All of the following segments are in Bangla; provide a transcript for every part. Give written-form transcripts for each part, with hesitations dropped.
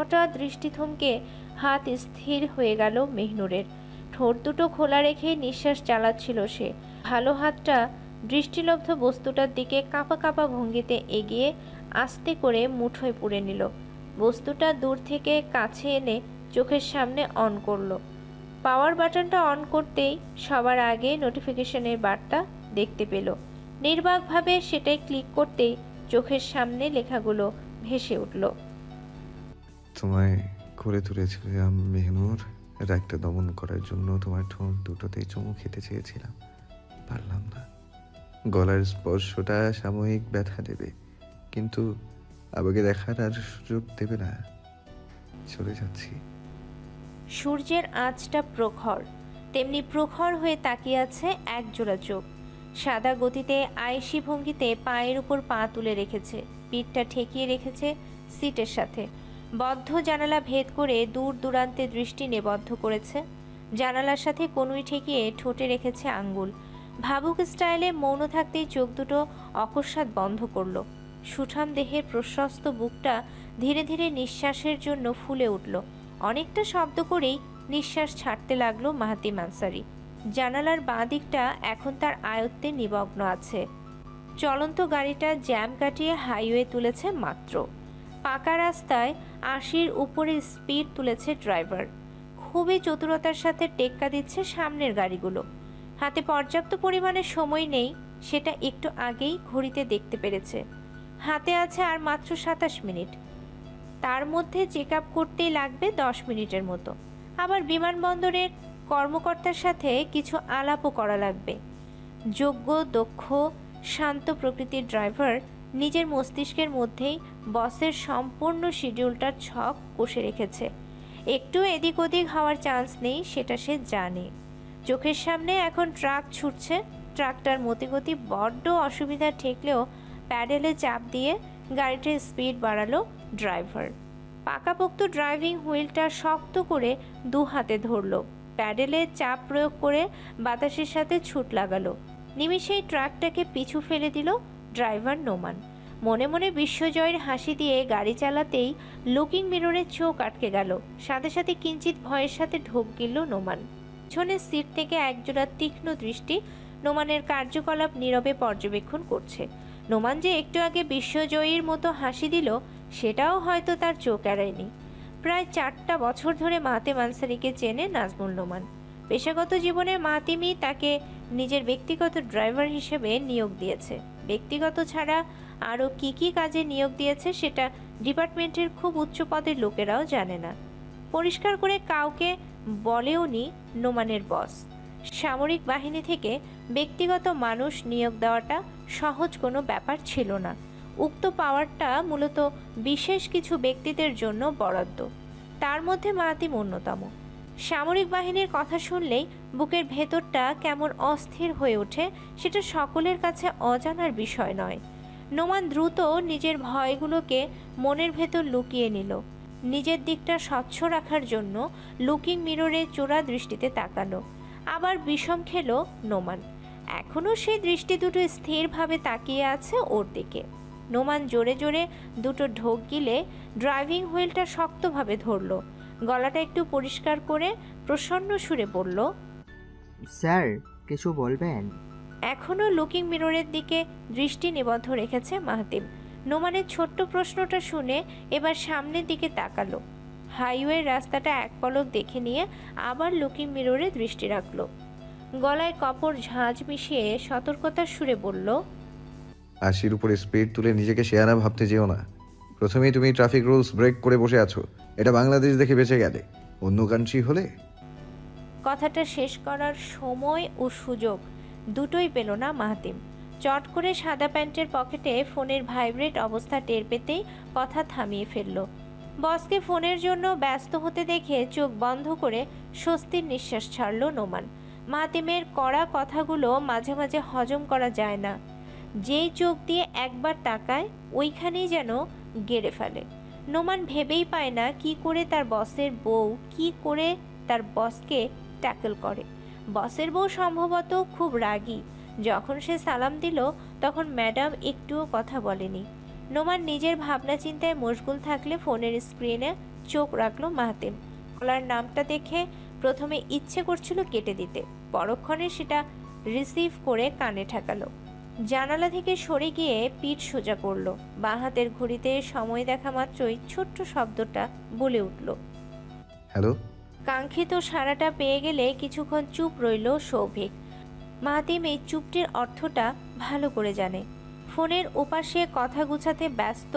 হঠাৎ দৃষ্টি থমকে হাত স্থির হয়ে গেল মেহনুরের। ঠোঁট দুটো খোলা রেখে নিঃশ্বাস চালাচ্ছিল সে। ভালো হাতটা দৃষ্টিলব্ধ বস্তুটার দিকে কাঁপা কাঁপা ভঙ্গিতে এগিয়ে আস্তে করে মুঠোয় পুরে নিল। বস্তুটা দূর থেকে কাছে এনে চোখের সামনে অন করলো। পাওয়ার বাটনটা অন করতেই সবার আগে নোটিফিকেশনের বার্তা দেখতে পেল। নির্বাকভাবে সেটাই ক্লিক করতেই চোখের সামনে লেখাগুলো ভেসে উঠল। তোমায় করে তুলেছিলাম মেহনুর, রাগটা দমন করার জন্য তোমার ঠোঁট দুটোতেই চুমু খেতে চেয়েছিলাম, পারলাম না। গলার স্পর্শটা সাময়িক ব্যথা দেবে, কিন্তু আমাকে দেখার আর সুযোগ দেবে না। চলে যাচ্ছি। সূর্যের আঁচটা প্রখর, তেমনি প্রখর হয়ে তাকিয়ে আছে এক জোড়া চোখ। সাদা গতিতে আয়েশি ভঙ্গিতে পায়ের উপর পা তুলে রেখেছে, পিঠটা ঠেকিয়ে রেখেছে সিটের সাথে। বদ্ধ জানালা ভেদ করে দূর দূরান্তে দৃষ্টি নিবদ্ধ করেছে। জানালার সাথে কনুই ঠেকিয়ে ঠোঁটে রেখেছে আঙ্গুল। ভাবুক স্টাইলে মৌন থাকতেই চোখ দুটো অকস্মাৎ বন্ধ করল। সুঠাম দেহের প্রশস্ত বুকটা ধীরে ধীরে নিঃশ্বাসের জন্য ফুলে উঠল। অনেকটা শব্দ করেই নিঃশ্বাস ছাড়তে লাগলো মাহাতিম আনসারি। জানালার বাঁ দিকটা এখন তার আয়ত্তে নিমগ্ন আছে। চলন্ত গাড়িটা জ্যাম কাটিয়ে হাইওয়ে তুলেছে মাত্র। পাকা রাস্তায় ৮০-র উপরে স্পিড তুলেছে ড্রাইভার। খুবই চতুরতার সাথে টেক্কা দিচ্ছে সামনের গাড়িগুলো। হাতে পর্যাপ্ত পরিমাণে সময় নেই, সেটা একটু আগেই ঘড়িতে দেখতে পেরেছে। হাতে আছে আর মাত্র ২৭ মিনিট। তার মধ্যে চেক আপ করতেই লাগবে ১০ মিনিটের মতো। আবার বিমানবন্দরের কর্মকর্তার সাথে কিছু আলাপও করা লাগবে। যোগ্য, দক্ষ, শান্ত প্রকৃতির ড্রাইভার নিজের মস্তিষ্কের মধ্যেই বসের সম্পূর্ণ শিডিউলটার ছক কষে রেখেছে। একটু এদিক ওদিক হওয়ার চান্স নেই, সেটা সে জানে। চোখের সামনে এখন ট্রাক ছুটছে। ট্রাকটার মতিগতি বড্ড অসুবিধা ঠেকলেও প্যাডেলে চাপ দিয়ে গাড়িটির স্পিড বাড়ালো ড্রাইভার। পাকাপোক্ত ড্রাইভিং হুইলটা শক্ত করে দু হাতে ধরল। প্যাডেলে চাপ প্রয়োগ করে বাতাসের সাথে ছুট লাগালো। নিমিষেই ট্রাকটাকে পিছু ফেলে দিল ড্রাইভার নোমান। মনে মনে বিশ্বজয়ের হাসি দিয়ে গাড়ি চালাতেই লুকিং মিররের চোখ আটকে গেল। সাথে সাথে কিঞ্চিত ভয়ের সাথে ঢোক গিলল নোমান। পিছনের সিট থেকে একজোড়া তীক্ষ্ণ দৃষ্টি নোমানের কার্যকলাপ নীরবে পর্যবেক্ষণ করছে। নোমান যে একটু আগে বিশ্বজয়ীর মতো হাসি দিল, সেটাও হয়তো তার চোখ এড়ায়নি। প্রায় ৪টা বছর ধরে মাহাতিম আনসারিকে চেনে নাজমুল নোমান। পেশাগত জীবনে মাহাতিমই তাকে নিজের ব্যক্তিগত ড্রাইভার হিসেবে নিয়োগ দিয়েছে। ব্যক্তিগত ছাড়া আরও কি কি কাজে নিয়োগ দিয়েছে সেটা ডিপার্টমেন্টের খুব উচ্চ পদের লোকেরাও জানে না। পরিষ্কার করে কাউকে বলেওনি নোমানের বস। সামরিক বাহিনী থেকে ব্যক্তিগত মানুষ নিয়োগ দেওয়াটা সহজ কোনো ব্যাপার ছিল না। উক্ত পাওয়ারটা মূলত বিশেষ কিছু ব্যক্তিদের জন্য বরাদ্দ, তার মধ্যে মাহাতিম অন্যতম। সামরিক বাহিনীর কথা শুনলেই বুকের ভেতরটা কেমন অস্থির হয়ে ওঠে, সেটা সকলের কাছে অজানার বিষয় নয়। নোমান দ্রুত নিজের ভয়গুলোকে মনের ভেতর লুকিয়ে নিল। নিজের দিকটা স্বচ্ছ রাখার জন্য লুকিং মিররে চোরা দৃষ্টিতে তাকালো। আবার বিষম খেল নোমান। এখনও সেই দৃষ্টি দুটো স্থিরভাবে তাকিয়ে আছে ওর দিকে। নোমান জোরে জোরে দুটো ঢোক গিলে ড্রাইভিং হুইলটা শক্তভাবে ধরল। গলাটা একটু পরিষ্কার করে প্রসন্ন সুরে বলল, স্যার কিছু বলবেন? এখনও লুকিং মিররের দিকে দৃষ্টি নিবদ্ধ রেখেছে মাহাতিম। নোমানের ছোট্ট প্রশ্নটা শুনে এবার সামনের দিকে তাকালো। হাইওয়ের রাস্তাটা এক পলক দেখে নিয়ে আবার লুকিং মিররে দৃষ্টি রাখলো। গলায় কপর ঝাঁঝ মিশিয়ে সতর্কতার সুরে বলল, ৮০-র উপরে স্পিড তুলে নিজেকে শেয়ানা ভাবতে যেও না। প্রথমেই তুমি ট্রাফিক রুলস ব্রেক করে বসে আছো, এটা বাংলাদেশ দেখে বেঁচে গেলে। অন্য কান্ট্রি হলে। কথাটা শেষ করার সময় ও সুযোগ দুটোই পেল না মাহাতিম। চট করে সাদা প্যান্টের পকেটে ফোনের ভাইব্রেট অবস্থা টের পেতেই কথা থামিয়ে ফেলল। বসকে ফোনের জন্য ব্যস্ত হতে দেখে চোখ বন্ধ করে স্বস্তির নিঃশ্বাস ছাড়ল নোমান। মাহাতিমের কড়া কথাগুলো মাঝে মাঝে হজম করা যায় না। যেই চোখ দিয়ে একবার তাকায় ওইখানেই যেন গেড়ে ফেলে। নোমান ভেবেই পায় না কি করে তার বসের বউ কি করে তার বসকে ট্যাকল করে। বসের বউ সম্ভবত খুব রাগী। যখন সে সালাম দিল তখন ম্যাডাম একটুও কথা বলেনি। নোমান নিজের ভাবনা চিন্তায় মশগুল থাকলে ফোনের স্ক্রিনে চোখ রাখলো মাহাতিম। কলার নামটা দেখে প্রথমে ইচ্ছে করছিল কেটে দিতে, পরক্ষণে সেটা রিসিভ করে কানে ঠেকালো। জানালা থেকে সরে গিয়ে পিঠ সোজা করলো। বাঁ হাতের ঘড়িতে সময় দেখা মাত্রই ছোট্ট শব্দটা বলে উঠল। হ্যালো। কাঙ্ক্ষিত সাড়াটা পেয়ে গেলে কিছুক্ষণ চুপ রইল সৌভিক। মাহাতিম এই চুপটির অর্থটা ভালো করে জানে। ফোনের ওপাশে কথা গুছাতে ব্যস্ত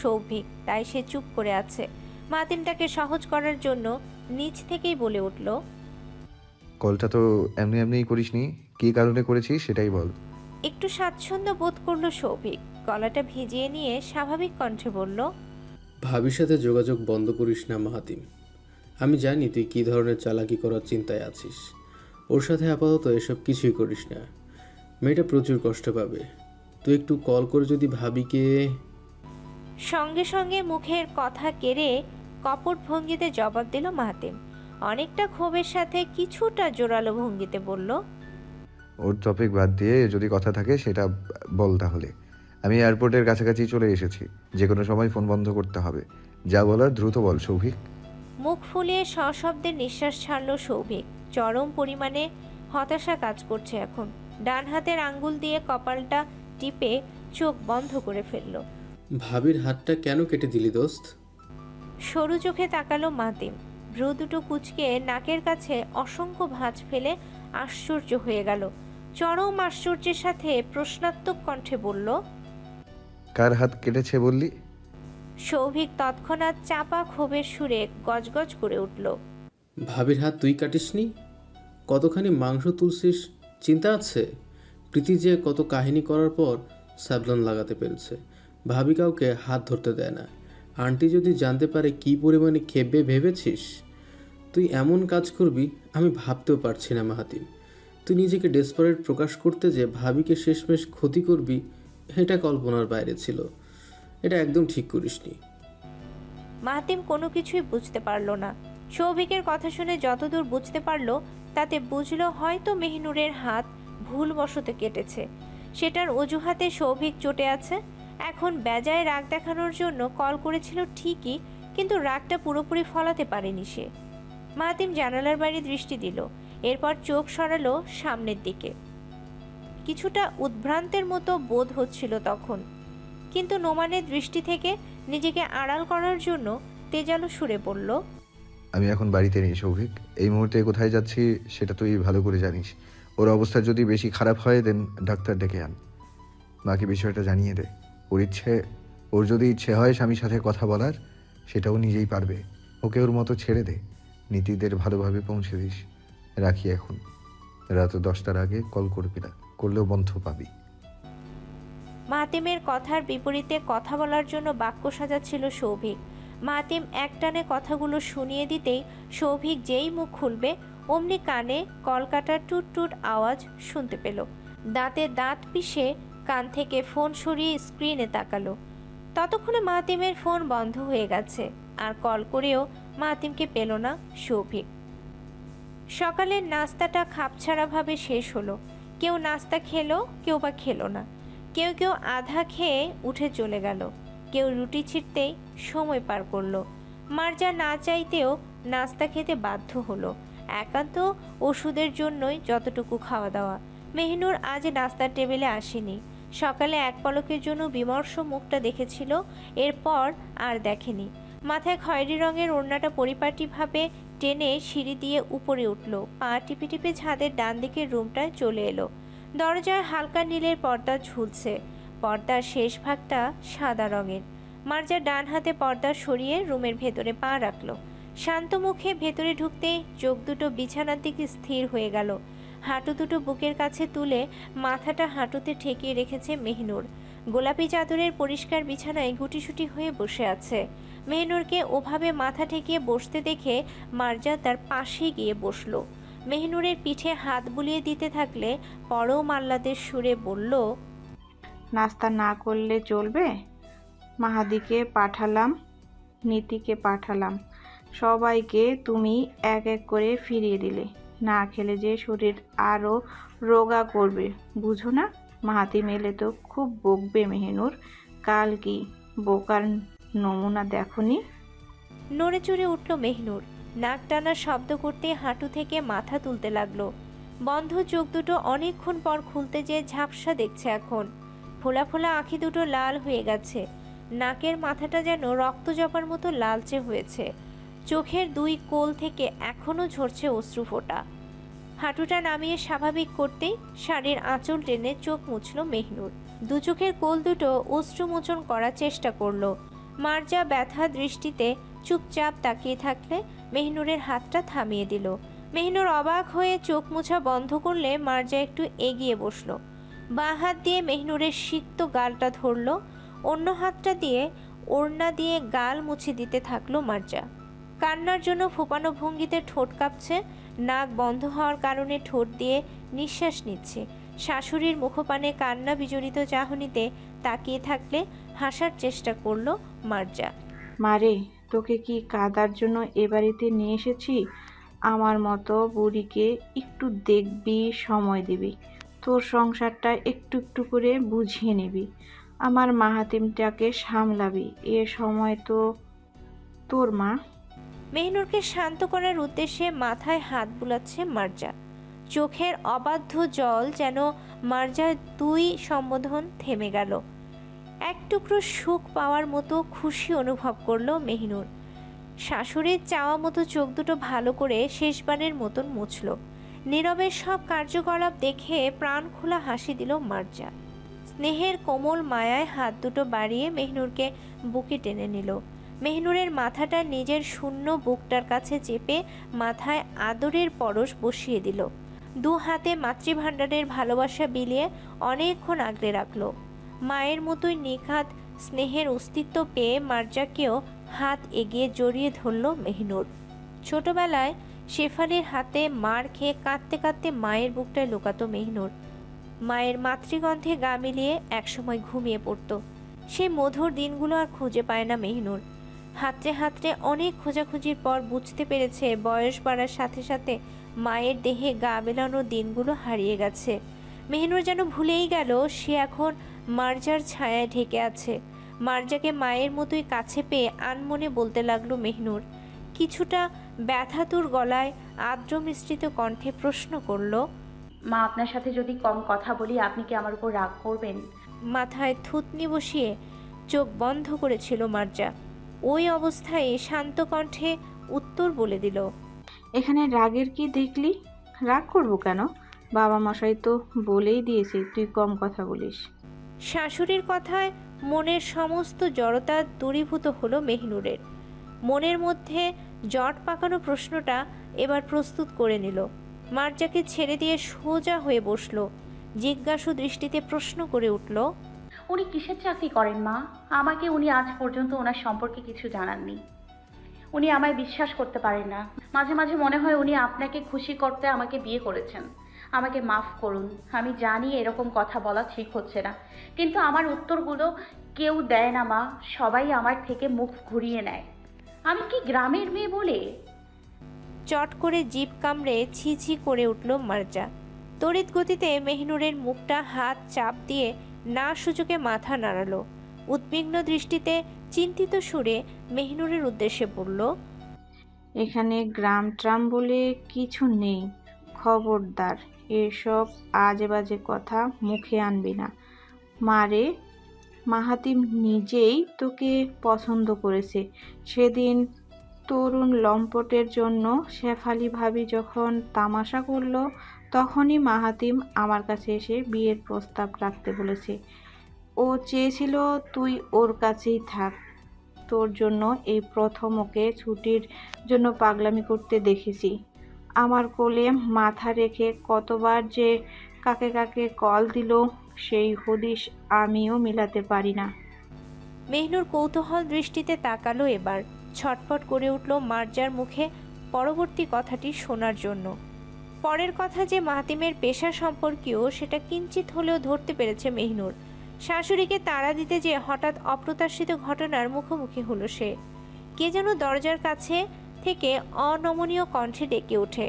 সৌভিক, তাই সে চুপ করে আছে। মাহাতিম তাকে সহজ করার জন্য নিচ থেকেই বলে উঠল, কলটা তো এমনি এমনিই করিসনি, কী কারণে করেছিস সেটাই বল। একটু স্বাচ্ছন্দ্য বোধ করলো সৌভিক। গলাটা ভিজিয়ে নিয়ে স্বাভাবিক কণ্ঠে বলল, ভাবির সাথে যোগাযোগ বন্ধ করিস না মাহাতিম। আমি জানি তুই কী ধরনের চালাকি করার চিন্তায় আছিস। ওর সাথে আপাতত এসব কিছুই করিস না, মেয়েটা প্রচুর কষ্ট পাবে। তুই একটু কল করে যদি ভাবিকে। সঙ্গে সঙ্গে মুখের কথা কেড়ে কপট ভঙ্গিতে জবাব দিল মাহাতিম। অনেকটা ক্ষোভের সাথে কিছুটা জোরালো ভঙ্গিতে বলল, ওর টপিক বাদ দিয়ে যদি কথা থাকে সেটা বল তাহলে। আমি এয়ারপোর্টের কাছাকাছি চলে এসেছি, যে কোনো সময় ফোন বন্ধ করতে হবে। যা বলার দ্রুত বল সৌভিক। মুখ ফুলিয়ে সশব্দে নিঃশ্বাস ছাড়ল সৌভিক। চরম পরিমাণে হতাশা কাজ করছে এখন। ডান হাতের আঙ্গুল দিয়ে কপালটা টিপে চোখ বন্ধ করে ফেলল। ভাবির হাতটা কেন কেটে দিলি দোস্ত? সরু চোখে তাকালো মাতিম। ভ্রু দুটো কুঁচকে নাকের কাছে অসংখ্য ভাঁজ ফেলে আশ্চর্য হয়ে গেল। চরম আশ্চর্যের সাথে প্রশ্নাত্মক কণ্ঠে বলল, কার হাত কেটেছে বললি? সৌভিক তৎক্ষণাৎ চাপা ক্ষোভের সুরে গজগজ করে উঠল, ভাবির হাত তুই কাটিসনি? কতখানি মাংস তুলছিস চিন্তা আছে? প্রীতি যে কত কাহিনী করার পর স্যাবলন লাগাতে পেরেছে। ভাবি কাউকে হাত ধরতে দেয় না। আন্টি যদি জানতে পারে কি পরিমাণে খেপবে ভেবেছিস? তুই এমন কাজ করবি আমি ভাবতেও পারছি না মাহাতিম। তুই নিজেকে ডেসপারেট প্রকাশ করতে যে ভাবিকে শেষমেশ ক্ষতি করবি, এটা কল্পনার বাইরে ছিল। এটা একদম ঠিক করিসনি। মাহাতিম কোনো কিছুই বুঝতে পারল না। সৌভিকের কথা শুনে যতদূর বুঝতে পারল তাতে বুঝলো হয়তো মেহনুরের হাত ভুলবশত কেটেছে। সেটার অজুহাতে সৌভিক চটে আছে। এখন বেজায় রাগ দেখানোর জন্য কল করেছিল ঠিকই, কিন্তু রাগটা পুরোপুরি ফলাতে পারেনি সে। মাহাতিম জানালার বাইরে দৃষ্টি দিল, এরপর চোখ সরালো সামনের দিকে। কিছুটা উদ্ভ্রান্তের মতো বোধ হচ্ছিল তখন, কিন্তু নোমানের দৃষ্টি থেকে নিজেকে আড়াল করার জন্য তেজালো সুরে বলল, আমি এখন বাড়িতে নেই সৌভিক। এই মুহূর্তে কোথায় যাচ্ছি সেটা তুই ভালো করে জানিস। ওর অবস্থা যদি বেশি খারাপ হয় দেন ডাক্তার ডেকে আন। বাকি বিষয়টা জানিয়ে দে। ওর যদি ইচ্ছে হয় স্বামীর সাথে কথা বলার, সেটাও নিজেই পারবে। ওকে ওর মতো ছেড়ে দে। নীতিদের ভালোভাবে পৌঁছে দিস। রাখি এখন। রাত 10টার আগে কল করবি না, করলেও বন্ধ পাবি। মাহাতিমের কথার বিপরীতে কথা বলার জন্য বাক্য সাজাচ্ছিল সৌভিক। মাহাতিম একটানে কথাগুলো শুনিয়ে দিতেই সৌভিক যেই মুখ খুলবে অমনি কানে কলকাটার টুট টুট আওয়াজ শুনতে পেল। দাঁতে দাঁত পিষে কান থেকে ফোন সরিয়ে স্ক্রিনে তাকালো। ততক্ষণে মাহাতিমের ফোন বন্ধ হয়ে গেছে, আর কল করেও মাহাতিমকে পেল না সৌভিক। সকালের নাস্তাটা খাপছাড়াভাবে শেষ হলো। কেউ নাস্তা খেলো, কেউ বা খেলো না। কেউ কেউ আধা খেয়ে উঠে চলে গেল, কেউ রুটি ছিঁড়তেই সময় পার করলো। মার্জা না চাইতেও নাস্তা খেতে বাধ্য হলো। একান্ত ওষুধের জন্যই যতটুকু খাওয়া দাওয়া। মেহনুর আজ নাস্তার টেবিলে আসেনি। সকালে এক পলকের জন্য বিমর্ষ মুখটা দেখেছিল, এরপর আর দেখেনি। মাথায় খয়েরি রঙের ওড়নাটা পরিপাটিভাবে টেনে সিঁড়ি দিয়ে উপরে উঠল। পা টিপে টিপে ছাদের ডান দিকের রুমটায় চলে এলো। দরজায় হালকা নীলের পর্দা ঝুলছে। পর্দার শেষ ভাগটা সাদা রঙের। মার্জা ডান হাতে পর্দা সরিয়ে রুমের ভেতরে পা রাখল। শান্ত মুখে ভেতরে ঢুকতেই চোখ দুটো বিছানার দিকে স্থির হয়ে গেল। হাঁটু দুটো বুকের কাছে তুলে মাথাটা হাঁটুতে ঠেকিয়ে রেখেছে মেহনুর। গোলাপি চাদরের পরিষ্কার বিছানায় গুটিসুটি হয়ে বসে আছে। মেহনুরকে ওভাবে মাথা ঠেকিয়ে বসতে দেখে মার্জা তার পাশে গিয়ে বসলো। মেহনুরের পিঠে হাত বুলিয়ে দিতে থাকলে পরম আহ্লাদের সুরে বলল, নাস্তা না করলে চলবে? মাহাদিকে পাঠালাম, নীতিকে পাঠালাম, সবাইকে তুমি এক এক করে ফিরিয়ে দিলে। না খেলে যে শরীর আরও রোগা করবে, বুঝো না? মাহাতি মেলে তো খুব বকবে মেহনুর। কাল কি বোকার নমুনা দেখনি? নড়ে চড়ে উঠল মেহনুর। নাক টানা শব্দ করতে হাঁটু থেকে মাথা তুলতে লাগলো। বন্ধ চোখ দুটো অনেকক্ষণ পর খুলতে যেয়ে ঝাপসা দেখছে এখন। ফোলা ফোলা আঁখি দুটো লাল হয়ে গেছে। নাকের মাথাটা যেন রক্ত জপার মতো লালচে হয়েছে। চোখের দুই কোল থেকে এখনো ঝরছে অশ্রু ফোঁটা। হাঁটুটা নামিয়ে স্বাভাবিক করতেই শাড়ির আঁচল টেনে চোখ মুছল মেহনুর। দু চোখের কোল দুটো অশ্রুমোচন করার চেষ্টা করলো। মার্জা ব্যথা দৃষ্টিতে চুপচাপ তাকিয়ে থাকলে মেহনুরের হাতটা থামিয়ে দিল। মেহনুর অবাক হয়ে চোখ মোছা বন্ধ করলে মার্জা একটু এগিয়ে বসলো। বাঁ হাত দিয়ে মেহনুরের সিক্ত গালটা ধরল, অন্য হাতটা দিয়ে ওড়না দিয়ে গাল মুছে দিতে থাকলো মার্জা। কান্নার জন্য ফোপানো ভঙ্গিতে ঠোঁট কাঁপছে, নাক বন্ধ হওয়ার কারণে ঠোঁট দিয়ে নিঃশ্বাস নিচ্ছে। শাশুড়ির মুখপানে কান্না বিজড়িত চাহনিতে তাকিয়ে থাকলে হাসার চেষ্টা করলো মার্জা। মারে, তোকে কি কাদার জন্য এ বাড়িতে নিয়ে এসেছি? আমার মতো বুড়িকে একটু দেখবি, সময় দিবি, তোর সংসারটা একটু একটু করে বুঝিয়ে নিবি, আমার মাহাতিমটাকে সামলাবি। এ সময় তো তোর মা। মেহনুরকে শান্ত করার উদ্দেশ্যে মাথায় হাত বুলাচ্ছে মার্জা। চোখের অবাধ্য জল যেন মার্জার দুই সম্বোধন থেমে গেল। এক টুকরো সুখ পাওয়ার মতো খুশি অনুভব করলো মেহনুর। শাশুড়ির চাওয়া মতো চোখ দুটো ভালো করে শেষবারের মতন মুছল। নীরবের সব কার্যকলাপ দেখে প্রাণ খোলা হাসি দিল মার্জা। স্নেহের কোমল মায়ায় হাত দুটো বাড়িয়ে মেহনুরকে বুকে টেনে নিল। মেহনুরের মাথাটা নিজের শূন্য বুকটার কাছে চেপে মাথায় আদরের পরশ বসিয়ে দিল। দু হাতে মাতৃভাণ্ডারের ভালোবাসা বিলিয়ে অনেকক্ষণ আগলে রাখলো। মায়ের মতোই নিখাত স্নেহের অস্তিত্ব পেয়ে মার্জাকেও হাত এগিয়ে জড়িয়ে ধরল মেহনুর। ছোটবেলায় শেফালির হাতে মার খেয়ে কাঁদতে কাঁদতে মায়ের বুকটায় লুকাতো মেহনুর। মায়ের মাতৃগন্ধে গা মিলিয়ে একসময় ঘুমিয়ে পড়ত। সেই মধুর দিনগুলো আর খুঁজে পায় না মেহনুর। হাতড়ে হাতড়ে অনেক খোঁজাখুঁজির পর বুঝতে পেরেছে বয়স বাড়ার সাথে সাথে মায়ের দেহে গা মেলানোর দিনগুলো হারিয়ে গেছে। মেহনুর যেন ভুলেই গেল সে এখন মার্জার ছায়ায় ঢেকে আছে। মার্জাকে মায়ের মতোই কাছে পেয়ে আনমনে বলতে লাগলো মেহনুর। কিছুটা ব্যথাতুর গলায় আর্দ্র মিশ্রিত কণ্ঠে প্রশ্ন করলো, মা, আপনার সাথে যদি কম কথা বলি আপনি কি আমার উপর রাগ করবেন? মাথায় থুতনি বসিয়ে চোখ বন্ধ করেছিল মার্জা। ওই অবস্থায় শান্ত কণ্ঠে উত্তর বলে দিল, এখানে রাগের কি দেখলি? রাগ করবো কেন? বাবা মশাই তো বলেই দিয়েছে তুই কম কথা বলিস। শাশুড়ির কথায় মনের সমস্ত জড়তা দূরীভূত হলো মেহনুরের। মনের মধ্যে জট পাকানো প্রশ্নটা এবার প্রস্তুত করে নিল। মার্জাকে ছেড়ে দিয়ে সোজা হয়ে বসলো। জিজ্ঞাসু দৃষ্টিতে প্রশ্ন করে উঠল, উনি কিসের চাকরি করেন মা? আমাকে উনি আজ পর্যন্ত ওনার সম্পর্কে কিছু জানাননি। উনি আমায় বিশ্বাস করতে পারেন না। মাঝে মাঝে মনে হয় উনি আপনাকে খুশি করতে আমাকে বিয়ে করেছেন। আমাকে মাফ করুন, আমি জানি এরকম কথা বলা ঠিক হচ্ছে না, কিন্তু আমার উত্তরগুলো কেউ দেয় না মা। সবাই আমার থেকে মুখ ঘুরিয়ে নেয়। আমি কি গ্রামের মেয়ে বলে? চট করে জিভ কামড়ে ছি ছি করে উঠল মার্জা। তড়িৎ গতিতে মেহনুরের মুখটা হাত চাপ দিয়ে না সুযোগে মাথা নাড়ালো। উদ্বিগ্ন দৃষ্টিতে চিন্তিত সুরে মেহনুরের উদ্দেশ্যে বলল, এখানে গ্রাম ট্রাম বলে কিছু নেই, খবরদার এসব আজে বাজে কথা মুখে আনবি না। মারে, মাহাতিম নিজেই তোকে পছন্দ করেছে। সেদিন তরুণ লম্পটের জন্য শেফালি ভাবি যখন তামাশা করলো তখনই মাহাতিম আমার কাছে এসে বিয়ের প্রস্তাব রাখতে বলেছে। ও চেয়েছিল তুই ওর কাছেই থাক। তোর জন্য এই প্রথম ওকে ছুটির জন্য পাগলামি করতে দেখেছি। আমার কোলে মাথা রেখে কতবার যে কাকে কাকে কল দিল সেই হদিশ আমিও মিলাতে পারি না। মেহনুর কৌতূহল দৃষ্টিতে তাকালো এবার। ছটফট করে উঠল মার্জার মুখে পরবর্তী কথাটি শোনার জন্য। পরের কথা যে মাহাতিমের পেশা সম্পর্কীয় সেটা কিঞ্চিত হলেও ধরতে পেরেছে মেহনুর। শাশুড়িকে তাড়া দিতে যে হঠাৎ অপ্রত্যাশিত ঘটনার মুখোমুখি হলো সে। কে যেন দরজার কাছে থেকে অনমনীয় কণ্ঠে ডেকে ওঠে।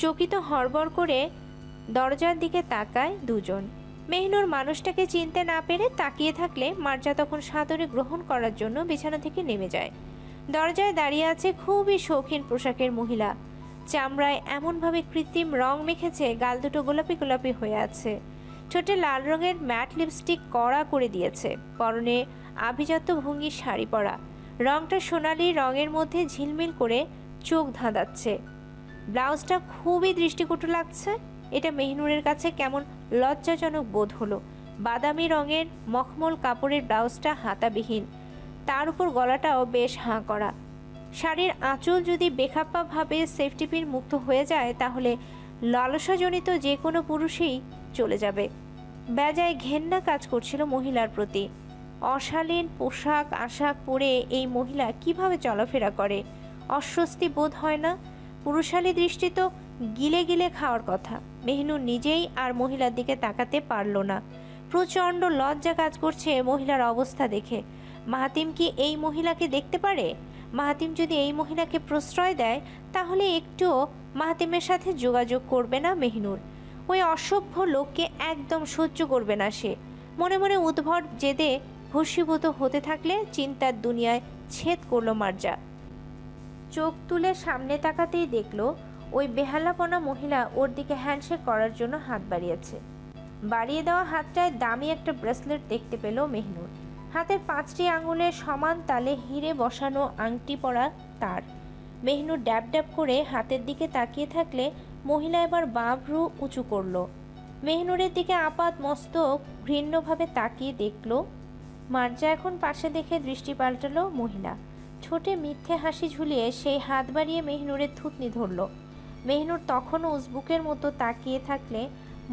চকিত হড়বড় করে দরজার দিকে তাকায় দুজন। মেহনুর মানুষটাকে চিনতে না পেরে তাকিয়ে থাকলে মার্জা তখন সাদরে গ্রহণ করার জন্য বিছানা থেকে নেমে যায়। দরজায় দাঁড়িয়ে আছে খুবই শৌখিন পোশাকের মহিলা। চামড়ায় এমনভাবে কৃত্রিম রং মেখেছে, গাল দুটো গোলাপি গোলাপি হয়ে আছে। ঠোঁটে লাল রঙের ম্যাট লিপস্টিক কড়া করে দিয়েছে। পরনে আভিজাত্য ভঙ্গির শাড়ি পরা, রংটা সোনালি রঙের মধ্যে ঝিলমিল করে চোখ ধাঁধাচ্ছে। ব্লাউজটা খুবই দৃষ্টিকটু লাগছে। এটা মেহনুরের কাছে কেমন লজ্জাজনক বোধ হলো। বাদামি রঙের মখমল কাপড়ের ব্লাউজটা হাতাবিহীন, তার উপর গলাটাও বেশ হাঁ করা। শাড়ির আঁচল যদি বেখাপ্পাভাবে সেফটি পিন মুক্ত হয়ে যায় তাহলে লালসাজনিত যে কোনো পুরুষই চলে যাবে। বেজায় ঘেন্না কাজ করছিল মহিলার প্রতি। অশালীন পোশাক আশাক পরে এই মহিলা কিভাবে চলাফেরা করে? অস্বস্তি বোধ হয় না? পুরুষালী দৃষ্টি তো গিলে গিলে খাওয়ার কথা। মেহনুর নিজেই আর মহিলার দিকে তাকাতে পারল না। প্রচণ্ড লজ্জা কাজ করছে মহিলার অবস্থা দেখে। মাহাতিম কি এই মহিলাকে দেখতে পারে? মাহাতিম যদি এই মহিলাকে প্রশ্রয় দেয় তাহলে একটুও মাহাতিমের সাথে যোগাযোগ করবে না মেহনুর। ওই অসভ্য লোককে একদম সহ্য করবে না সে। মনে মনে উদ্ভট জেদে ভস্মীভূত হতে থাকলে চিন্তার দুনিয়ায় ছেদ করল মার্জা। চোখ তুলে সামনে তাকাতেই দেখল ওই বেহালাপনা মহিলা ওর দিকে হ্যান্ডশেক করার জন্য হাত বাড়িয়েছে। বাড়িয়ে দেওয়া হাতটায় দামি একটা ব্রেসলেট দেখতে পেল মেহনুর। হাতের 5টি আঙুলের সমান তালে হিরে বসানো আংটি পরা তার। মেহনুর ড্যাব ড্যাব করে হাতের দিকে তাকিয়ে থাকলে মহিলা এবার বাঁ ভ্রু উঁচু করল। মেহনুরের দিকে আপাত মস্তক ঘৃণ্যভাবে তাকিয়ে দেখল। মার্জা এখন পাশে দেখে দৃষ্টি পাল্টালো মহিলা। ঠোঁটে মিথ্যে হাসি ঝুলিয়ে সেই হাত বাড়িয়ে মেহনুরের থুতনি ধরল। মেহনুর তখনও উজবুকের মতো তাকিয়ে থাকলে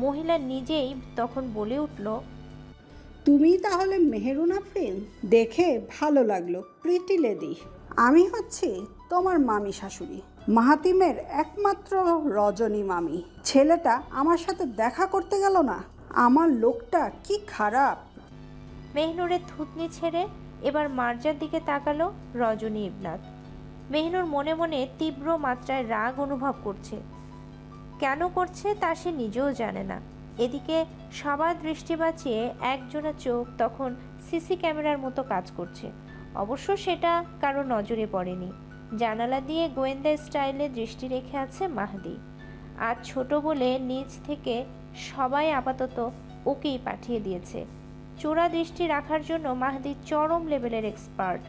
মহিলা নিজেই তখন বলে উঠল, তুমি তাহলে মেহেরুন আফরিন? দেখে ভালো লাগলো, প্রিটি লেডি। আমি হচ্ছি তোমার মামি শাশুড়ি, মাহাতিমের একমাত্র রজনী মামি। ছেলেটা আমার সাথে দেখা করতে গেল না। আমার লোকটা কি খারাপ। মেহনুরের থুতনি ছেড়ে এবার মার্জার দিকে তাকালো রজনী ইবনাত। মেহনুর মনে মনে তীব্র মাত্রায় রাগ অনুভব করছে। কেন করছে তা সে নিজেও জানে না। এদিকে সবার দৃষ্টি বাঁচিয়ে একজোড়া চোখ তখন সিসি ক্যামেরার মতো কাজ করছে। অবশ্য সেটা কারো নজরে পড়েনি। জানালা দিয়ে গোয়েন্দা স্টাইলে দৃষ্টি রেখে আছে মাহদি। আর ছোট বলে নিজ থেকে সবাই আপাতত ওকেই পাঠিয়ে দিয়েছে। চোরা দৃষ্টি রাখার জন্য মাহদি চরম লেভেলের এক্সপার্ট।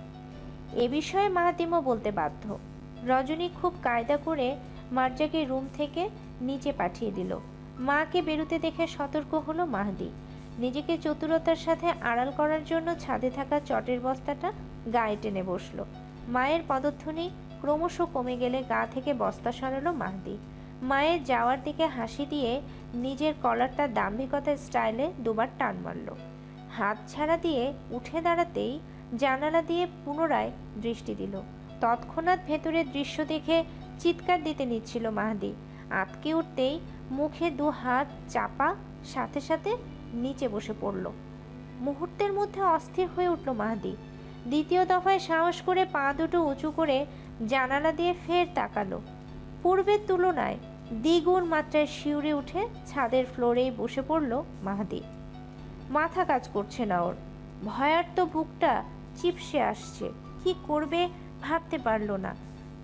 এ বিষয়ে মাহাতিমও বলতে বাধ্য। রজনী খুব কায়দা করে মার্জাকে রুম থেকে নিচে পাঠিয়ে দিল। মাকে বেরোতে দেখে সতর্ক হলো মাহদি। নিজেকে চতুরতার সাথে আড়াল করার জন্য ছাদে থাকা চটের বস্তাটা গায়ে টেনে বসলো। মায়ের পদধ্বনি ক্রমশ কমে গেলে গা থেকে বস্তা সরালো মাহদি। মায়ের যাওয়ার দিকে হাসি দিয়ে নিজের কলারটা দাম্ভিকতার স্টাইলে দুবার টান মারল। হাত ছাড়া দিয়ে উঠে দাঁড়াতেই জানালা দিয়ে পুনরায় দৃষ্টি দিল। তৎক্ষণাৎ ভেতরের দৃশ্য দেখে চিৎকার দিতে নিচ্ছিল মাহদি। আটকে উঠতেই মুখে 2 হাত চাপা, সাথে সাথে নিচে বসে পড়ল। মুহূর্তের মধ্যে অস্থির হয়ে উঠল মাহদি। দ্বিতীয় দফায় সাহস করে পা দুটো উঁচু করে জানালা দিয়ে ফের তাকালো। পূর্বের তুলনায় দ্বিগুণ মাত্রায় শিউরে উঠে ছাদের ফ্লোরেই বসে পড়ল মাহদি। মাথা কাজ করছে না ওর। ভয়ার্ত বুকটা চিপসে আসছে। কি করবে ভাবতে পারল না।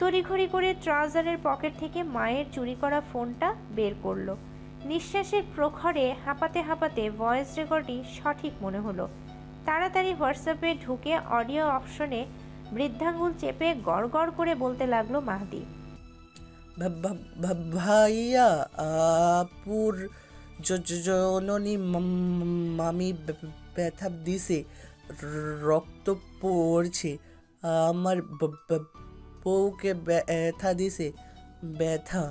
তড়িঘড়ি করে ট্রাউজারের পকেট থেকে মায়ের চুরি করা ফোনটা বের করলো। নিঃশ্বাসের প্রখরে হাঁপাতে হাঁপাতে ভয়েস রেকর্ডই সঠিক মনে হলো। তাড়াতাড়ি হোয়াটসঅ্যাপে ঢুকে অডিও অপশনে বৃদ্ধাঙ্গুল চেপে গড় করে বলতে লাগলো মাহদি। ভাইয়া, আপুর জননী মামি ব্যথা দিছে, রক্ত পড়ছে। আমার বউকে ব্যথা দিছে, ব্যথা।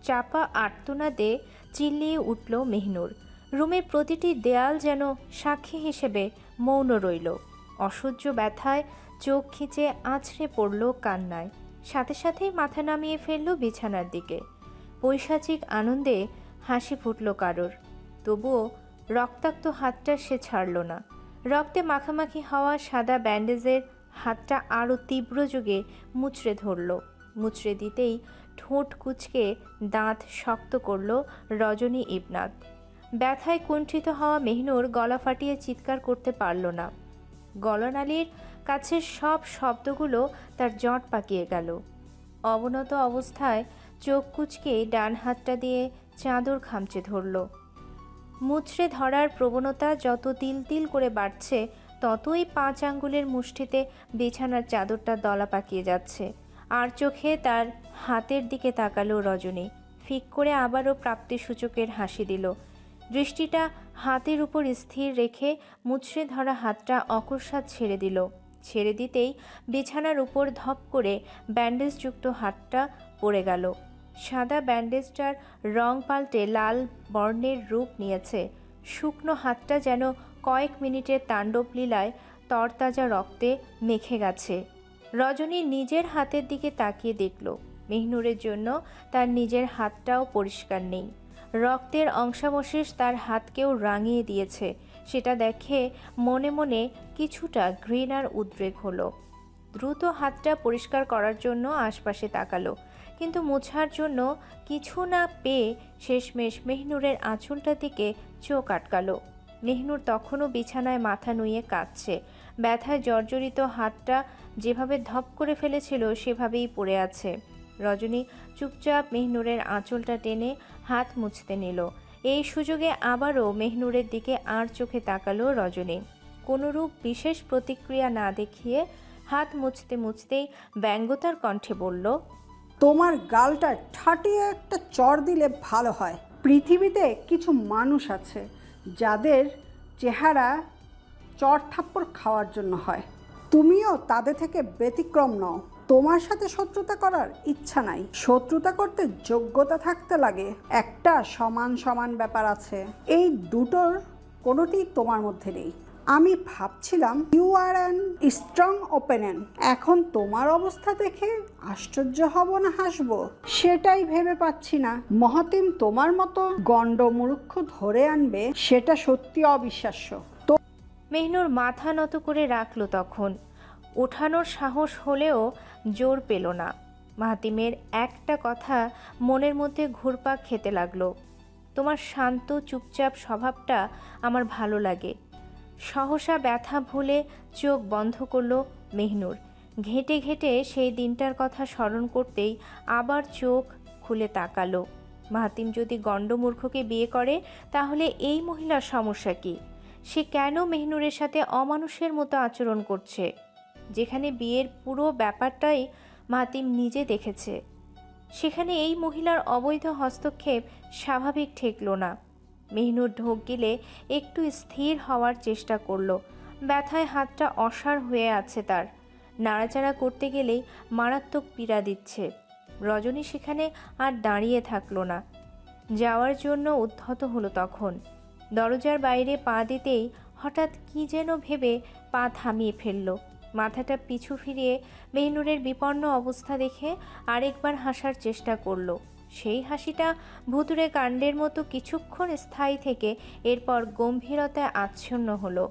চাপা আর্তনাদে চিল্লিয়ে উঠল মেহনুর। রুমের প্রতিটি দেয়াল যেন সাক্ষী হিসেবে মৌন রইল। অসহ্য ব্যথায় চোখ খিচে আছড়ে পড়ল কান্নায়। সাথে সাথেই মাথা নামিয়ে ফেলল বিছানার দিকে। পৈশাচিক আনন্দে হাসি ফুটল কারোর। তবুও রক্তাক্ত হাতটা সে ছাড়ল না। রক্তে মাখামাখি হওয়া সাদা ব্যান্ডেজের হাতটা আরও তীব্র যোগে মুচড়ে ধরল। মুচড়ে দিতেই ঠোঁট কুঁচকে দাঁত শক্ত করল রজনী ইবনাত। ব্যথায় কুণ্ঠিত হওয়া মেহনুর গলা ফাটিয়ে চিৎকার করতে পারল না। গলনালীর কাছের সব শব্দগুলো তার জট পাকিয়ে গেল। অবনত অবস্থায় চোখ কুঁচকে ডান হাতটা দিয়ে চাদর খামচে ধরল। মুচড়ে ধরার প্রবণতা যত তিল তিল করে বাড়ছে, ততই 5 আঙ্গুলের মুষ্টিতে বিছানার চাদরটা দলা পাকিয়ে যাচ্ছে। আর চোখে তার হাতের দিকে তাকালো রজনী। ফিক করে আবারও প্রাপ্তিসূচকের হাসি দিল। দৃষ্টিটা হাতের উপর স্থির রেখে মুচড়ে ধরা হাতটা অকস্মাৎ ছেড়ে দিল। ছেড়ে দিতেই বিছানার উপর ধপ করে ব্যান্ডেজযুক্ত হাতটা পড়ে গেল। সাদা ব্যান্ডেজটার রং পাল্টে লাল বর্ণের রূপ নিয়েছে। শুকনো হাতটা যেন কয়েক মিনিটের তাণ্ডব লীলায় তরতাজা রক্তে মেখে গেছে। রজনী নিজের হাতের দিকে তাকিয়ে দেখল, মেহনুরের জন্য তার নিজের হাতটাও পরিষ্কার নেই। রক্তের অংশাবশেষ তার হাতকেও রাঙিয়ে দিয়েছে। সেটা দেখে মনে মনে কিছুটা ঘৃণার উদ্রেক হলো। দ্রুত হাতটা পরিষ্কার করার জন্য আশপাশে তাকালো, কিন্তু মোছার জন্য কিছু না পেয়ে শেষমেশ মেহনুরের আঁচলটার দিকে চোখ আটকালো। মেহনুর তখনও বিছানায় মাথা নুয়ে কাঁদছে। ব্যথায় জর্জরিত হাতটা যেভাবে ধপ করে ফেলেছিল সেভাবেই পড়ে আছে। রজনী চুপচাপ মেহনুরের আঁচলটা টেনে হাত মুছতে নিল। এই সুযোগে আবারও মেহনুরের দিকে আর চোখে তাকালো রজনী। কোনোরূপ বিশেষ প্রতিক্রিয়া না দেখিয়ে হাত মুছতে মুছতেই ব্যঙ্গতার কণ্ঠে বলল, তোমার গালটা ঠাটিয়ে একটা চড় দিলে ভালো হয়। পৃথিবীতে কিছু মানুষ আছে যাদের চেহারা চড় থাপ্পড় খাওয়ার জন্য হয়। তুমিও তাদের থেকে ব্যতিক্রম নও। তোমার সাথে শত্রুতা করার ইচ্ছা নাই। শত্রুতা করতে যোগ্যতা থাকতে লাগে। একটা সমান সমান ব্যাপার আছে, এই দুটোর কোনোটি তোমার মধ্যে নেই। আমি ভাবছিলাম ইউ আর অ্যান স্ট্রং ওপেনেন্ট। এখন তোমার অবস্থা দেখে আশ্চর্য হব না হাসব সেটাই ভেবে পাচ্ছি না। মহাতিম তোমার মতো গণ্ডমূর্খ ধরে আনবে সেটা সত্যি অবিশ্বাস্য। মেহনুর মাথা নত করে রাখল। তখন ওঠানোর সাহস হলেও জোর পেল না। মাহাতিমের একটা কথা মনের মধ্যে ঘুরপাক খেতে লাগলো। তোমার শান্ত চুপচাপ স্বভাবটা আমার ভালো লাগে। সহসা ব্যথা ভুলে চোখ বন্ধ করল মেহনুর। ঘেঁটে ঘেঁটে সেই দিনটার কথা স্মরণ করতেই আবার চোখ খুলে তাকালো। মাহাতিম যদি গণ্ডমূর্খকে বিয়ে করে তাহলে এই মহিলার সমস্যা কি? সে কেন মেহনুরের সাথে অমানুষের মতো আচরণ করছে, যেখানে বিয়ের পুরো ব্যাপারটাই মাহাতিম নিজে দেখেছে? সেখানে এই মহিলার অবৈধ হস্তক্ষেপ স্বাভাবিক ঠেকল না। মেহনুর ঢোক গিলে একটু স্থির হওয়ার চেষ্টা করল। ব্যথায় হাতটা অসাড় হয়ে আছে তার। নাড়াচাড়া করতে গেলেই মারাত্মক পীড়া দিচ্ছে। রজনী সেখানে আর দাঁড়িয়ে থাকলো না, যাওয়ার জন্য উদ্ধত হলো। তখন দরজার বাইরে পা দিতেই হঠাৎ কি যেন ভেবে পা থামিয়ে ফেলল। মাথাটা পিছু ফিরিয়ে মেহনুরের বিপন্ন অবস্থা দেখে আরেকবার হাসার চেষ্টা করল। সেই হাসিটা ভুতুড়ে কাণ্ডের মতো কিছুক্ষণ স্থায়ী থেকে এরপর গম্ভীরতায় আচ্ছন্ন হলো।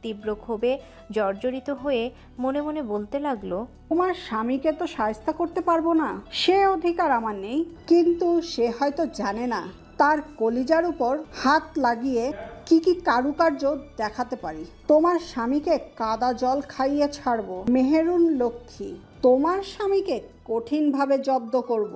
তীব্র ক্ষোভে জর্জরিত হয়ে মনে মনে বলতে লাগলো, তোমার স্বামীকে তো শায়েস্তা করতে পারবো না, সে অধিকার আমার নেই। কিন্তু সে হয়তো জানে না তার কলিজার উপর হাত লাগিয়ে কি কি কারুকার্য দেখাতে পারি। তোমার স্বামীকে কাদা জল খাইয়ে ছাড়বো। মেহেরুন লক্ষ্মী, তোমার স্বামীকে কঠিনভাবে জব্দ করব।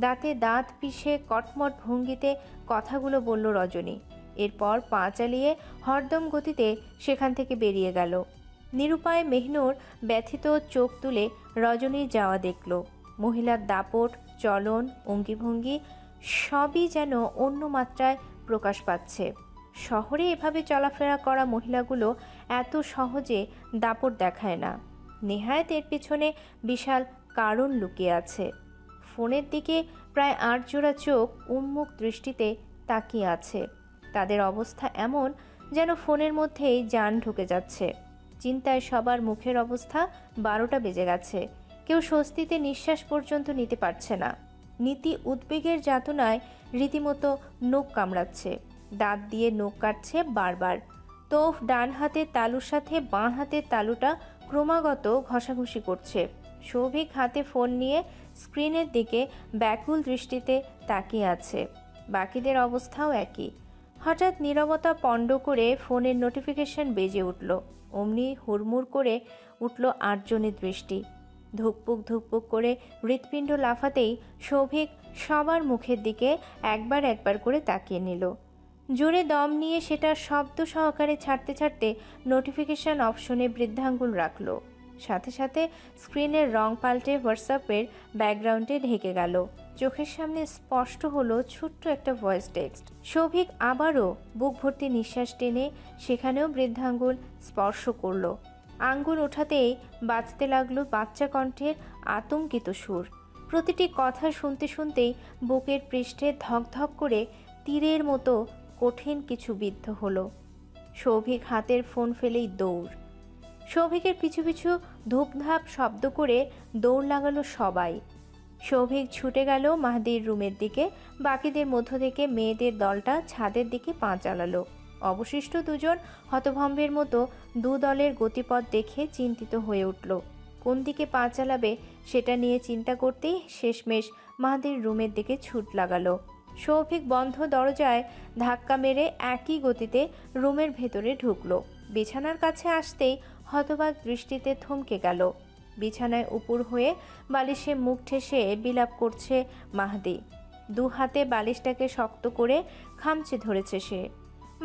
দাঁতে দাঁত পিষে কটমট ভঙ্গিতে কথাগুলো বলল রজনী। এরপর পা চালিয়ে হরদম গতিতে সেখান থেকে বেরিয়ে গেল। নিরুপায় মেহনুর ব্যথিত চোখ তুলে রজনীর যাওয়া দেখল। মহিলার দাপট, চলন, অঙ্গিভঙ্গি সবই যেন অন্য মাত্রায় প্রকাশ পাচ্ছে। শহরে এভাবে চলাফেরা করা মহিলাগুলো এত সহজে দাপট দেখায় না। নেহায়েত এর পেছনে বিশাল কারণ লুকিয়ে আছে। ফোনের দিকে প্রায় 8 জোড়া চোখ উন্মুখ দৃষ্টিতে তাকিয়ে আছে। তাদের অবস্থা এমন যেন ফোনের মধ্যেই জান ঢুকে যাচ্ছে। চিন্তায় সবার মুখের অবস্থা 12টা বেজে গেছে। কেউ স্বস্তিতে নিঃশ্বাস পর্যন্ত নিতে পারছে না। নীতি উদ্বেগের যাতনায় রীতিমতো নখ কামড়াচ্ছে, দাঁত দিয়ে নখ কাটছে বারবার। তোফ ডান হাতের তালুর সাথে বাঁ হাতের তালুটা ক্রমাগত ঘষাঘষি করছে। সৌভিক হাতে ফোন নিয়ে স্ক্রিনের দিকে ব্যাকুল দৃষ্টিতে তাকিয়ে আছে। বাকিদের অবস্থাও একই। হঠাৎ নীরবতা পণ্ড করে ফোনের নোটিফিকেশন বেজে উঠল। অমনি হুড়মুড় করে উঠল আটজনের দৃষ্টি। ধুকপুক ধুকপুক করে হৃৎপিণ্ড লাফাতেই সৌভিক সবার মুখের দিকে একবার একবার করে তাকিয়ে নিল। জোরে দম নিয়ে সেটা শব্দ সহকারে ছাড়তে ছাড়তে নোটিফিকেশন অপশনে বৃদ্ধাঙ্গুল রাখল। সাথে সাথে স্ক্রিনের রং পাল্টে হোয়াটসঅ্যাপের ব্যাকগ্রাউন্ডে ঢেকে গেল। চোখের সামনে স্পষ্ট হলো ছোট্ট একটা ভয়েস টেক্সট। সৌভিক আবারও বুক ভর্তি নিঃশ্বাস টেনে সেখানেও বৃদ্ধাঙ্গুল স্পর্শ করল। আঙ্গুল ওঠাতেই বাজতে লাগলো বাচ্চা কণ্ঠের আতঙ্কিত সুর। প্রতিটি কথা শুনতে শুনতেই বুকের পৃষ্ঠে ধকধক করে তীরের মতো কঠিন কিছু বিদ্ধ হলো। সৌভিক হাতের ফোন ফেলেই দৌড়। সৌভিকের পিছু পিছু ধূপধাপ শব্দ করে দৌড় লাগালো সবাই। সৌভিক ছুটে গেল মাহদির রুমের দিকে। বাকিদের মধ্য থেকে মেয়েদের দলটা ছাদের দিকে পা চালালো। অবশিষ্ট দুজন হতভম্বের মতো দু দলের গতিপথ দেখে চিন্তিত হয়ে উঠল। কোন দিকে পা চালাবে সেটা নিয়ে চিন্তা করতেই শেষমেশ মাহদির রুমের দিকে ছুট লাগালো। সৌভিক বন্ধ দরজায় ধাক্কা মেরে একই গতিতে রুমের ভেতরে ঢুকলো। বিছানার কাছে আসতেই হতবাক দৃষ্টিতে থমকে গেল। বিছানায় উপুর হয়ে বালিশে মুখ ঠেসে বিলাপ করছে মাহদি। দু হাতে বালিশটাকে শক্ত করে খামচে ধরেছে সে।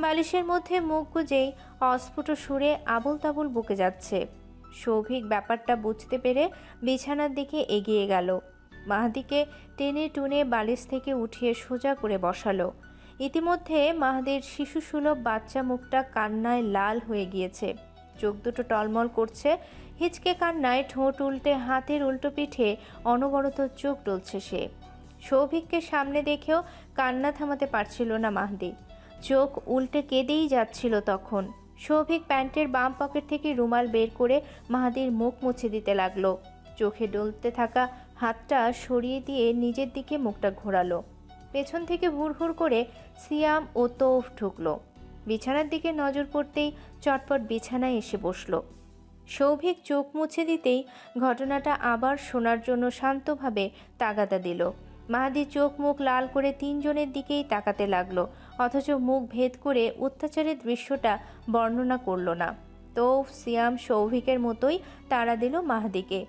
বালিশের মধ্যে মুখ গুজেই অস্ফুট সুরে আবুল তাবুল বকে যাচ্ছে। সৌভিক ব্যাপারটা বুঝতে পেরে বিছানার দিকে এগিয়ে গেল। মাহদিকে টেনে টুনে বালিশ থেকে উঠিয়ে সোজা করে বসালো। ইতিমধ্যে মাহদির শিশুসুলভ বাচ্চা মুখটা কান্নায় লাল হয়ে গিয়েছে। চোখ দুটো টলমল করছে। হিচকে কান্নায় ঠোঁট উল্টে হাতের উল্টো পিঠে অনবরত চোখ ডলছে সে। সৌভিককে সামনে দেখেও কান্না থামাতে পারছিল না মাহদি। চোখ উল্টে কেঁদেই যাচ্ছিল তখন। সৌভিক প্যান্টের বাম পকেট থেকে রুমাল বের করে মাহদির মুখ মুছে দিতে লাগলো। চোখে ডলতে থাকা হাতটা সরিয়ে দিয়ে নিজের দিকে মুখটা ঘোরালো। পেছন থেকে হুড়হুড় করে সিয়াম ও তৌফ ঢুকলো। বিছানার দিকে নজর পড়তেই চটপট বিছানায় এসে বসলো। সৌভিক চোখ মুছে দিতেই ঘটনাটা আবার শোনার জন্য শান্তভাবে তাগাদা দিল। মাহদি চোখ মুখ লাল করে তিনজনের দিকেই তাকাতে লাগলো, অথচ মুখ ভেদ করে অত্যাচারের দৃশ্যটা বর্ণনা করল না। তৌফ, সিয়াম সৌভিকের মতোই তাড়া দিল মাহদিকে।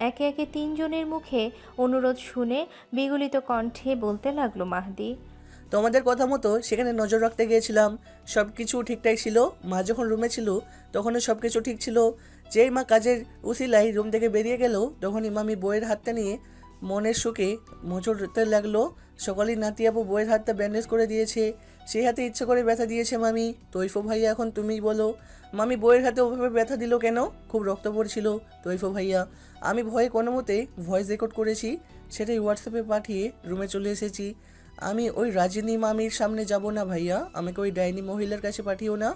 একে একে তিনজনের মুখে অনুরোধ শুনে বিগলিত কণ্ঠে বলতে লাগলো মাহদি, তোমাদের কথা মতো সেখানে নজর রাখতে গিয়েছিলাম, সব কিছু ঠিকঠাক ছিল। মা যখন রুমে ছিল তখনও সব কিছু ঠিক ছিল। যেই মা কাজের উসিলাই রুম থেকে বেরিয়ে গেল তখনই মামি বইয়ের হাতটা নিয়ে মনের সুখে মোচড়তে লাগলো। সকালেই নাতি আপু বইয়ের হাতটা ব্যান্ডেজ করে দিয়েছে, সেই হাতে ইচ্ছে করে ব্যথা দিয়েছে মামি। তৈফো ভাইয়া এখন তুমিই বলো, মামি বইয়ের হাতে ওভাবে ব্যথা দিল কেন? খুব রক্ত পড়ছিল তৈফো ভাইয়া। আমি ভয়ে কোনো মতে ভয়েস রেকর্ড করেছি, সেটাই হোয়াটসঅ্যাপে পাঠিয়ে রুমে চলে এসেছি। আমি ওই রাজিনী মামির সামনে যাব না ভাইয়া, আমাকে ওই ডাইনি মহিলার কাছে পাঠিও না।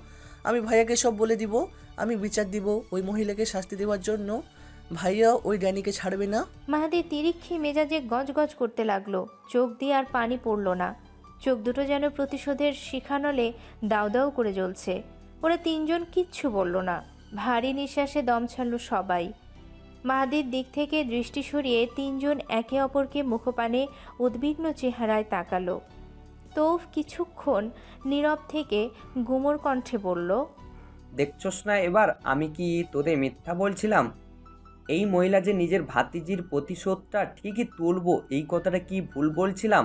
আমি ভাইয়াকে সব বলে দিব, আমি বিচার দিব ওই মহিলাকে শাস্তি দেওয়ার জন্য। ভাইয়া ওই ডাইনিকে ছাড়বে না। মাহদি তিরিক্ষি মেজাজে গজগজ করতে লাগলো। চোখ দিয়ে আর পানি পড়ল না। চোখ দুটো যেন প্রতিশোধের শিখানলে দাউ দাউ করে জ্বলছে। ওরা তিনজন কিচ্ছু বলল না। ভারী নিঃশ্বাসে দম ছাড়ল সবাই। মাহদির দিক থেকে দৃষ্টি সরিয়ে তিনজন একে অপরকে মুখপানে উদ্বিগ্ন চেহারায় তাকালো। তৌফ কিছুক্ষণ নীরব থেকে গুমর কণ্ঠে বলল, দেখছস না এবার আমি কি তোদের মিথ্যা বলছিলাম? এই মহিলা যে নিজের ভাতিজির প্রতিশোধটা ঠিকই তুলবো, এই কথাটা কি ভুল বলছিলাম?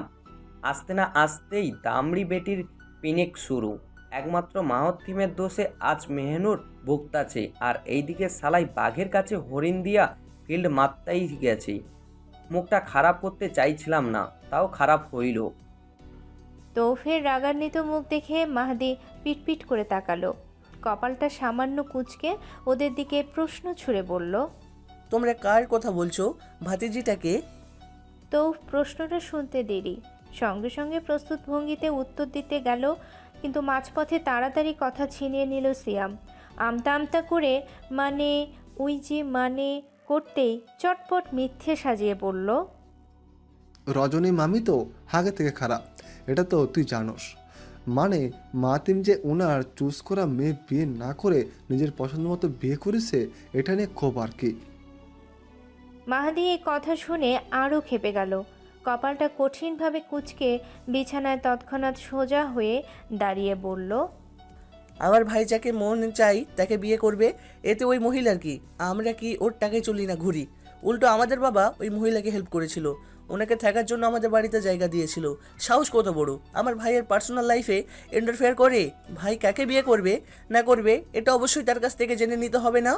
আসতে না আসতেই দামড়ি বেটির পিনেক শুরু। একমাত্র মাহতিমের দোষে আজ মেহনুর ভুগতাছে, আর এইদিকে সালাই বাঘের কাছে হরিণ দিয়া ফিল্ড মারতেই গেছে। মুখটা খারাপ করতে চাইছিলাম না, তাও খারাপ হইল। তৌফের রাগান্বিত মুখ দেখে মাহদি পিটপিট করে তাকালো। কপালটা সামান্য কুঁচকে ওদের দিকে প্রশ্ন ছুড়ে বলল, তোমরা কার কথা বলছো? ভাতিজিটাকে? তৌফ প্রশ্নটা শুনতে দেরি, সঙ্গে সঙ্গে প্রস্তুত ভঙ্গিতে উত্তর দিতে গেল, কিন্তু মাঝপথে তাড়াতাড়ি কথা ছিনিয়ে নিল সিয়াম। আমতা আমতা করে মানে করতেই চটপট মিথ্যে সাজিয়ে বলল, রজনী মামি তো আগে থেকে খারাপ, এটা তো তুই জানোস। মানে মাতিম যে ওনার চুজ করা মেয়ে বিয়ে না করে নিজের পছন্দ মতো বিয়ে করেছে, এটা নিয়ে ক্ষোভ আর কি। মাহদি এই কথা শুনে আরও খেপে গেল। কপালটা কঠিনভাবে কুঁচকে বিছানায় তৎক্ষণাৎ সোজা হয়ে দাঁড়িয়ে বলল, আমার ভাই যাকে মন চাই তাকে বিয়ে করবে, এতে ওই মহিলার কি? আমরা কি ওর টাকায় চলি না ঘুরি? উল্টো আমাদের বাবা ওই মহিলাকে হেল্প করেছিল, ওনাকে থাকার জন্য আমাদের বাড়িতে জায়গা দিয়েছিল। সাহস কত বড় আমার ভাইয়ের পার্সোনাল লাইফে ইন্টারফেয়ার করে? ভাই কাকে বিয়ে করবে না করবে এটা অবশ্যই তার কাছ থেকে জেনে নিতে হবে না?